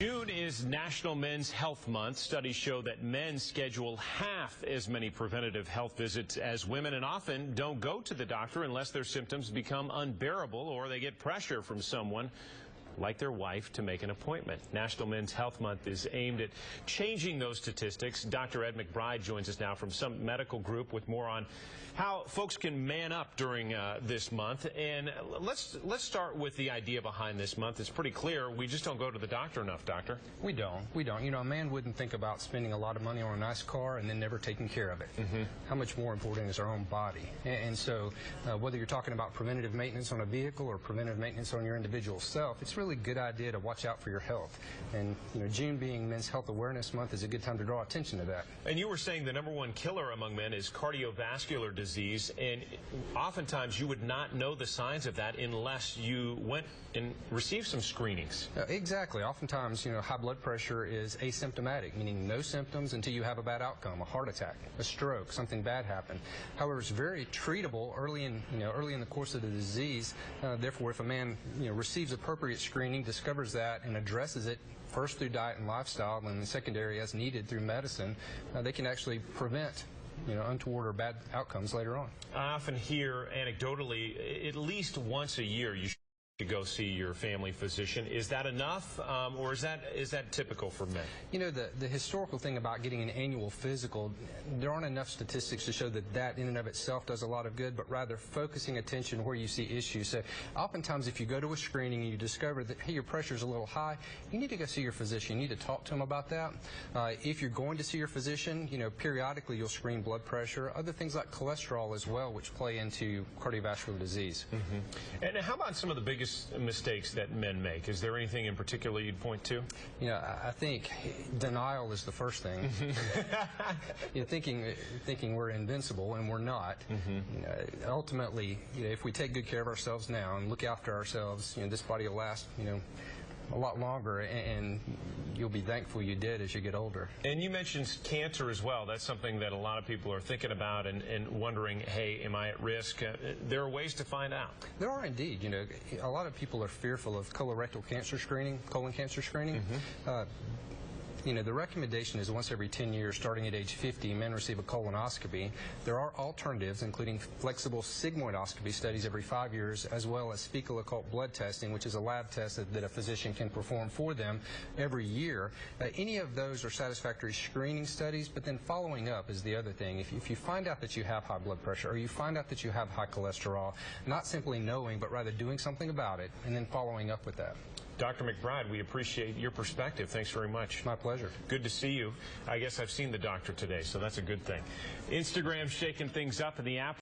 June is National Men's Health Month. Studies show that men schedule half as many preventative health visits as women and often don't go to the doctor unless their symptoms become unbearable or they get pressure from someone like their wife to make an appointment. National Men's Health Month is aimed at changing those statistics. Dr. Ed McBride joins us now from some medical group with more on how folks can man up during this month. And let's start with the idea behind this month. It's pretty clear. We just don't go to the doctor enough, Doctor. We don't. You know, a man wouldn't think about spending a lot of money on a nice car and then never taking care of it. How much more important is our own body? And so whether you're talking about preventative maintenance on a vehicle or preventative maintenance on your individual self, it's really a good idea to watch out for your health. And you know, June being Men's Health Awareness Month is a good time to draw attention to that. And you were saying the #1 killer among men is cardiovascular disease, and oftentimes you would not know the signs of that unless you went and received some screenings. Exactly. Oftentimes, you know, high blood pressure is asymptomatic, meaning no symptoms until you have a bad outcome, a heart attack, a stroke, something bad happened. However, it's very treatable early in the course of the disease. Therefore, if a man receives appropriate screening, discovers that, and addresses it first through diet and lifestyle, and then secondary as needed through medicine, they can actually prevent untoward or bad outcomes later on. I often hear anecdotally, at least once a year you should go see your family physician. Is that enough, or is that typical for men? You know, the historical thing about getting an annual physical, there aren't enough statistics to show that in and of itself does a lot of good, but rather focusing attention where you see issues. So oftentimes if you go to a screening and you discover that, hey, your pressure's a little high, you need to go see your physician. You need to talk to him about that. If you're going to see your physician, periodically you'll screen blood pressure, other things like cholesterol as well, which play into cardiovascular disease. And how about some of the biggest mistakes that men make? Is there anything in particular you'd point to? You know, I think denial is the first thing. Thinking we're invincible, and we're not. Ultimately, if we take good care of ourselves now and look after ourselves, this body will last, a lot longer, and you'll be thankful you did as you get older. And you mentioned cancer as well. That's something that a lot of people are thinking about and wondering, hey, am I at risk? There are ways to find out. There are indeed. A lot of people are fearful of colorectal cancer screening, colon cancer screening. The recommendation is once every 10 years, starting at age 50, men receive a colonoscopy. There are alternatives, including flexible sigmoidoscopy studies every 5 years, as well as fecal occult blood testing, which is a lab test that a physician can perform for them every year. Any of those are satisfactory screening studies, but then following up is the other thing. If you find out that you have high blood pressure, or you find out that you have high cholesterol, not simply knowing, but rather doing something about it, and then following up with that. Dr. McBride, we appreciate your perspective. Thanks very much. My pleasure. Good to see you. I guess I've seen the doctor today, so that's a good thing. Instagram shaking things up in the app.